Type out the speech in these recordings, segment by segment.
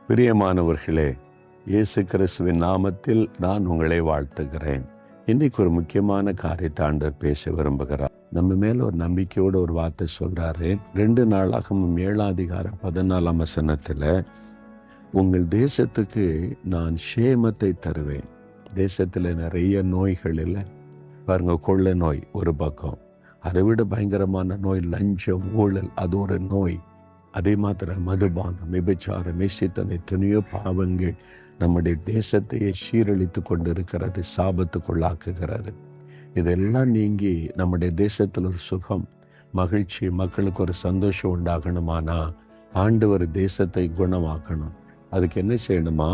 பிரியமானவர்களே, இயேசு கிறிஸ்துவின் நாமத்தில் நான் உங்களை வாழ்த்துகிறேன். இன்னைக்கு ஒரு முக்கியமான காரியத்தை ஆண்டவர் பேச விரும்புகிறார். நம்ம மேல ஒரு நம்பிக்கையோட ஒரு வார்த்தை சொல்றாரு. 2 நாளாகமம் 7:14 உங்கள் தேசத்துக்கு நான் சேமத்தை தருவேன். தேசத்துல நிறைய நோய்கள் இல்லை பாருங்க. கொள்ளை நோய் ஒரு பக்கம், அதை விட பயங்கரமான நோய் லஞ்சம், ஊழல், அது ஒரு நோய். அதே மாத்திரம் மதுபானம், விபச்சாரம், வேசித்தனம், எத்தனையோ பாவங்கள் நம்முடைய தேசத்தையே சீரழித்து கொண்டிருக்கிறது, சாபத்துக்குள்ளாக்குகிறது. இதெல்லாம் நீங்கி நம்முடைய தேசத்தில் ஒரு சுகம், மகிழ்ச்சி, மக்களுக்கு ஒரு சந்தோஷம் உண்டாகணுமானா ஆண்டவர் தேசத்தை குணமாக்கணும். அதுக்கு என்ன செய்யணுமா?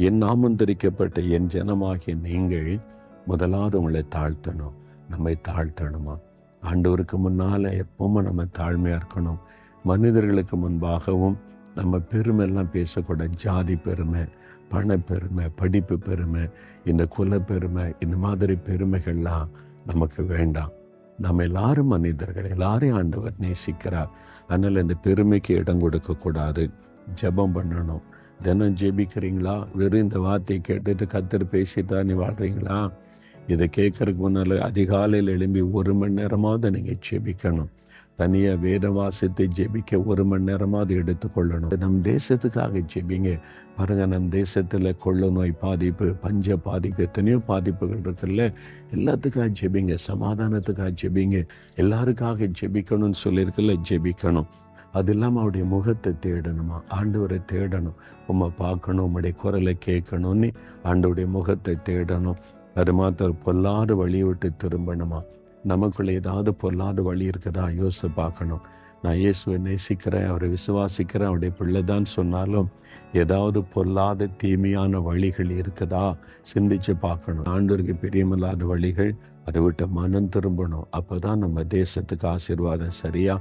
என் நாமம் தரிக்கப்பட்ட என் ஜனமாகிய நீங்கள் முதலாவது உங்களை தாழ்த்தணும். நம்மை தாழ்த்தணுமா? ஆண்டவருக்கு முன்னால எப்பவும் நம்ம தாழ்மையா இருக்கணும். மனிதர்களுக்கு முன்பாகவும் நம்ம பெருமைலாம் பேசக்கூடாது. ஜாதி பெருமை, பண பெருமை, படிப்பு பெருமை, இந்த குல பெருமை, இந்த மாதிரி பெருமைகள்லாம் நமக்கு வேண்டாம். நம்ம எல்லாரும் மனிதர்கள், எல்லாரையும் ஆண்டவர் நேசிக்கிறார். அதனால இந்த பெருமைக்கு இடம் கொடுக்க கூடாது. ஜெபம் பண்ணணும். தினம் ஜெபிக்கிறீங்களா? வெறும் இந்த வார்த்தையை கேட்டுட்டு கர்த்தர் பேசிட்டா நீ வாழ்றீங்களா? இதை கேட்கறதுக்கு முன்னால அதிகாலையில் எழும்பி 1 மணி நேரமாவது நீங்க ஜெபிக்கணும். தனியாக வேத வாசித்து ஜெபிக்க 1 மணி நேரமாவது எடுத்துக்கொள்ளணும். நம் தேசத்துக்காக ஜெபிங்க. பாருங்க, நம் தேசத்துல கொள்ள நோய் பாதிப்பு, பஞ்ச பாதிப்பு, எத்தனையோ பாதிப்புகள் இருக்குல்ல. எல்லாத்துக்காக ஜெபிங்க. சமாதானத்துக்காக ஜெபிங்க. எல்லாருக்காக ஜெபிக்கணும்னு சொல்லியிருக்குல்ல, ஜெபிக்கணும். அது இல்லாமல் அவருடைய முகத்தை தேடணுமா? ஆண்டவரை தேடணும். உம்மை பார்க்கணும், உம்முடைய குரலை கேட்கணும்னு ஆண்டவருடைய முகத்தை தேடணும். அது மாத்திரம் பொல்லாத வழியை விட்டு திரும்பணுமா? நமக்குள்ள ஏதாவது பொல்லாத வழி இருக்குதா யோசித்து பார்க்கணும். நான் இயேசுவை நேசிக்கிறேன், அவரை விசுவாசிக்கிறேன், அவருடைய பிள்ளைதான் சொன்னாலும் ஏதாவது பொல்லாத தீமையான வழிகள் இருக்குதா சிந்திச்சு பார்க்கணும். ஆண்டவருக்கு பிரியமில்லாத வழிகள், அதை விட்டு மனம் திரும்பணும். அப்போதான் நம்ம தேசத்துக்கு ஆசீர்வாதம். சரியா?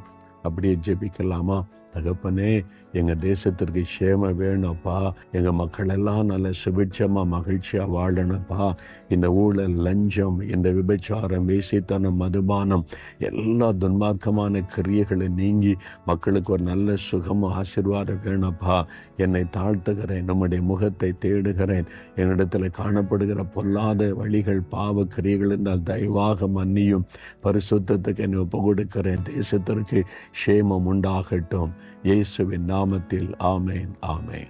அப்படியே ஜெபிக்கலாமா? தகப்பனே, எங்க தேசத்திற்கு சேம வேணும்ப்பா. எங்க மக்கள் எல்லாம் நல்ல சுபிட்சமா மகிழ்ச்சியா வாழணும்ப்பா. இந்த ஊழல், லஞ்சம், இந்த விபச்சாரம், வேசித்தனம், மதுபானம், எல்லா துன்மார்க்கமான கிரியைகளை நீங்கி மக்களுக்கு ஒரு நல்ல சுகமும் ஆசீர்வாதம் வேணும்ப்பா. என்னை தாழ்த்துகிறேன், நம்முடைய முகத்தை தேடுகிறேன். என்னிடத்துல காணப்படுகிற பொல்லாத வழிகள், பாவ கிரியைகள் இருந்தால் தயவாக மன்னியும். பரிசுத்தத்துக்கு என்னை ஒப்பு கொடுக்கிறேன். தேசத்திற்கு சேமம் உண்டாகட்டும். இயேசுவின் நாமத்தில் ஆமேன், ஆமேன்.